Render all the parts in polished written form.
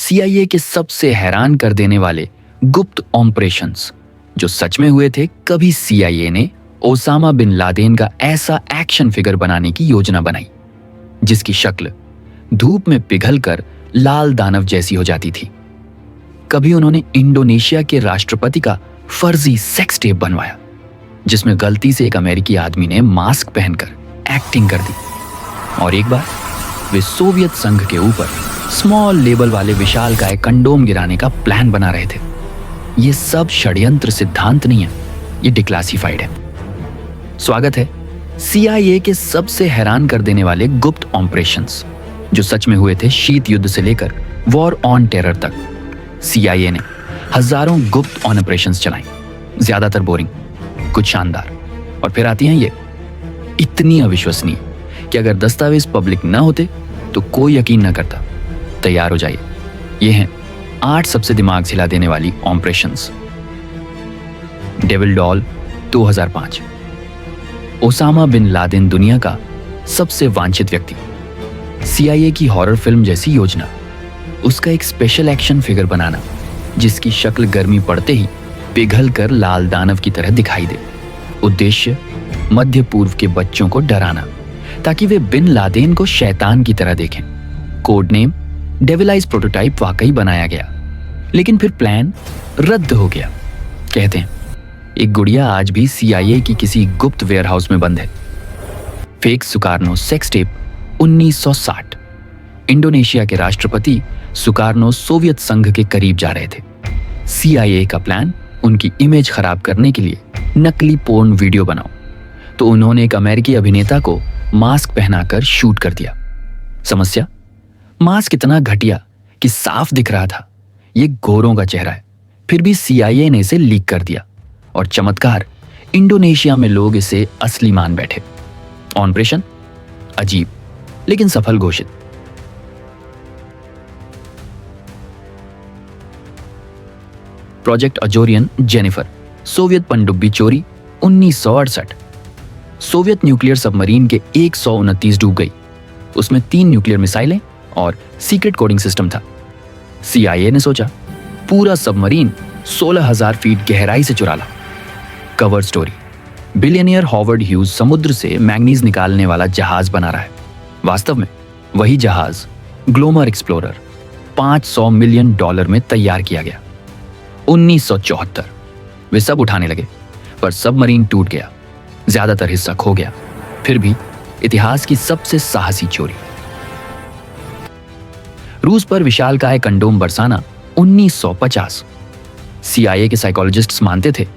CIA के सबसे हैरान कर देने वाले गुप्त ऑपरेशंस जो सच में हुए थे। कभी सीआईए ने ओसामा बिन लादेन का ऐसा एक्शन फिगर बनाने की योजना बनाई जिसकी शक्ल धूप में पिघलकर लाल दानव जैसी हो जाती थी। कभी उन्होंने इंडोनेशिया के राष्ट्रपति का फर्जी सेक्स टेप बनवाया जिसमें गलती से एक अमेरिकी आदमी ने मास्क पहनकर एक्टिंग कर दी। और एक बार वे सोवियत संघ के ऊपर स्मॉल लेबल वाले विशालकाय कंडोम गिराने का प्लान बना रहे थे। ये सब षड्यंत्र सिद्धांत नहीं है, ये डिक्लासिफाइड है। स्वागत है सीआईए के सबसे हैरान कर देने वाले गुप्त ऑपरेशंस जो सच में हुए थे। शीत युद्ध से लेकर वॉर ऑन टेरर तक सीआईए ने हजारों गुप्त ऑपरेशंस चलाई, ज्यादातर बोरिंग, कुछ शानदार, और फिर आती हैं ये इतनी अविश्वसनीय कि अगर दस्तावेज पब्लिक न होते तो कोई यकीन न करता। तैयार हो जाइए, ये हैं 8 सबसे दिमाग हिला देने वाली operations. Devil doll 2005। Osama bin Laden दुनिया का सबसे वांछित व्यक्ति। सीआईए की हॉरर फिल्म जैसी योजना, उसका एक स्पेशल एक्शन फिगर बनाना जिसकी शक्ल गर्मी पड़ते ही पिघल कर लाल दानव की तरह दिखाई दे। उद्देश्य मध्य पूर्व के बच्चों को डराना ताकि वे बिन लादेन को शैतान की तरह देखें। कोड नेम डेविलाइज प्रोटोटाइप वाकई बनाया गया, लेकिन फिर प्लान रद्द हो गया। कहते हैं एक गुड़िया आज भी सीआईए की किसी गुप्त वेयरहाउस में बंद है। Fake Sukarno sex tape 1960। Indonesia के राष्ट्रपति सुकार्नो सोवियत संघ के करीब जा रहे थे। सीआईए का प्लान उनकी इमेज खराब करने के लिए नकली पोर्न वीडियो बनाओ, तो उन्होंने एक अमेरिकी अभिनेता को मास्क पहनाकर शूट कर दिया। समस्या, मास्क इतना घटिया कि साफ दिख रहा था ये गोरों का चेहरा है। फिर भी सीआईए ने इसे लीक कर दिया और चमत्कार, इंडोनेशिया में लोग इसे असली मान बैठे। ऑपरेशन अजीब लेकिन सफल घोषित। प्रोजेक्ट अजोरियन जेनिफर, सोवियत पनडुब्बी चोरी 1968। सोवियत न्यूक्लियर सबमरीन के 129 डूब गई। उसमें 3 न्यूक्लियर मिसाइलें और सीक्रेट कोडिंग सिस्टम था। सीआईए ने सोचा पूरा सबमरीन 16,000 फीट गहराई से चुरा ला। Cover story, billionaire Howard Hughes समुद्र से मैंगनीज निकालने वाला जहाज बना रहा है। वास्तव में वही जहाज ग्लोमर एक्सप्लोरर $500 मिलियन में तैयार किया गया। 1974 वे सब उठाने लगे, पर सबमरीन टूट गया, ज्यादातर हिस्सा खो गया। फिर भी इतिहास की सबसे साहसी चोरी। रूस पर विशालकाय कंडोम बरसाना 1950। सीआईए के साइकोलॉजिस्ट्स मानते थे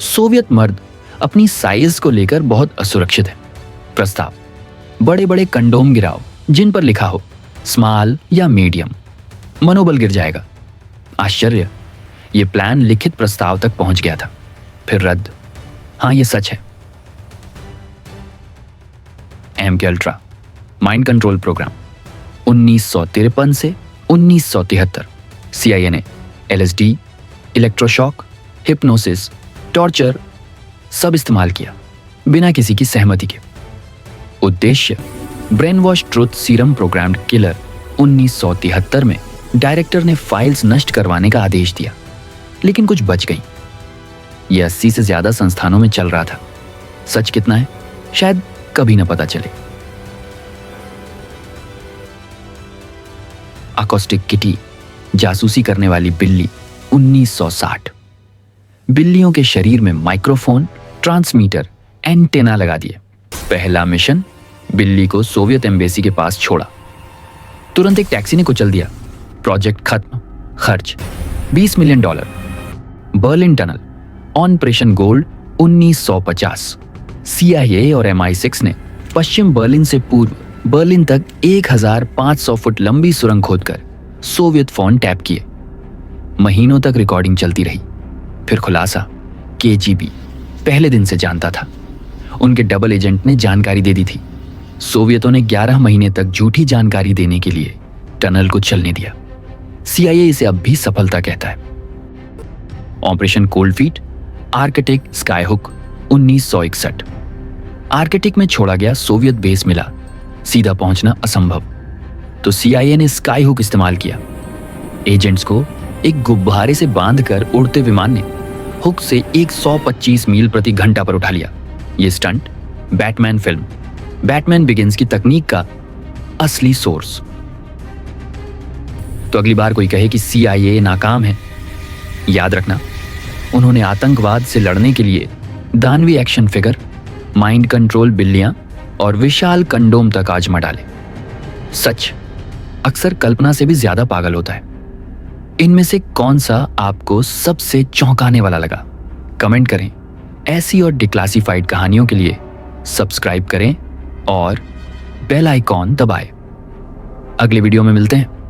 सोवियत मर्द अपनी साइज को लेकर बहुत असुरक्षित है। प्रस्ताव, बड़े बड़े कंडोम गिराओ जिन पर लिखा हो स्मॉल या मीडियम, मनोबल गिर जाएगा। आश्चर्य, ये प्लान लिखित प्रस्ताव तक पहुंच गया था, फिर रद्द। हाँ, ये सच है। MK ultra mind control program 1953 से 1973। सीआईए ने LSD, इलेक्ट्रोशॉक, हिप्नोसिस, टॉर्चर सब इस्तेमाल किया बिना किसी की सहमति के। उद्देश्य brain wash truth serum programmed killer 1973 में डायरेक्टर ने फाइल्स नष्ट करवाने का आदेश दिया, लेकिन कुछ बच गई। यह 80 से ज्यादा संस्थानों में चल रहा था। सच कितना है शायद कभी न पता चले। अकोस्टिक किटी, जासूसी करने वाली बिल्ली 1960। बिल्लियों के शरीर में माइक्रोफोन, ट्रांसमीटर, एंटेना लगा दिए। पहला मिशन, बिल्ली को सोवियत एम्बेसी के पास छोड़ा। तुरंत एक टैक्सी ने कुचल दिया। प्रोजेक्ट खत्म। खर्च $20 million. Berlin tunnel, operation gold 1950। CIA और MI6 ने पश्चिम बर्लिन से पूर्व बर्लिन तक 1500 फुट लंबी सुरंग खोदकर सोवियत फोन टैप किए। महीनों तक रिकॉर्डिंग चलती रही। फिर खुलासा, KGB पहले दिन से जानता था। उनके डबल एजेंट ने जानकारी दे दी थी। सोवियतों ने 11 महीने तक झूठी जानकारी देने के लिए टनल को चलने दिया। सीआईए इसे अब भी सफलता कहता है। Operation cold feet, Arctic Skyhook 1961। Arctic में छोड़ा गया सोवियत बेस मिला, सीधा पहुंचना असंभव, तो सीआईए ने स्काईहुक इस्तेमाल किया। एजेंट्स को एक गुब्बारे से बांधकर उड़ते विमान ने हुक से 125 मील प्रति घंटा पर उठा लिया। ये stunt Batman film Batman begins की तकनीक का असली सोर्स। तो अगली बार कोई कहे कि CIA नाकाम है, याद रखना उन्होंने आतंकवाद से लड़ने के लिए दानवी एक्शन फिगर, माइंड कंट्रोल बिल्लियां और विशाल कंडोम तक आजमा डाले। सच अक्सर कल्पना से भी ज्यादा पागल होता है। इनमें से कौन सा आपको सबसे चौंकाने वाला लगा? कमेंट करें। ऐसी और डिक्लासिफाइड कहानियों के लिए सब्सक्राइब करें और बेल आइकॉन दबाएं। अगले वीडियो में मिलते हैं।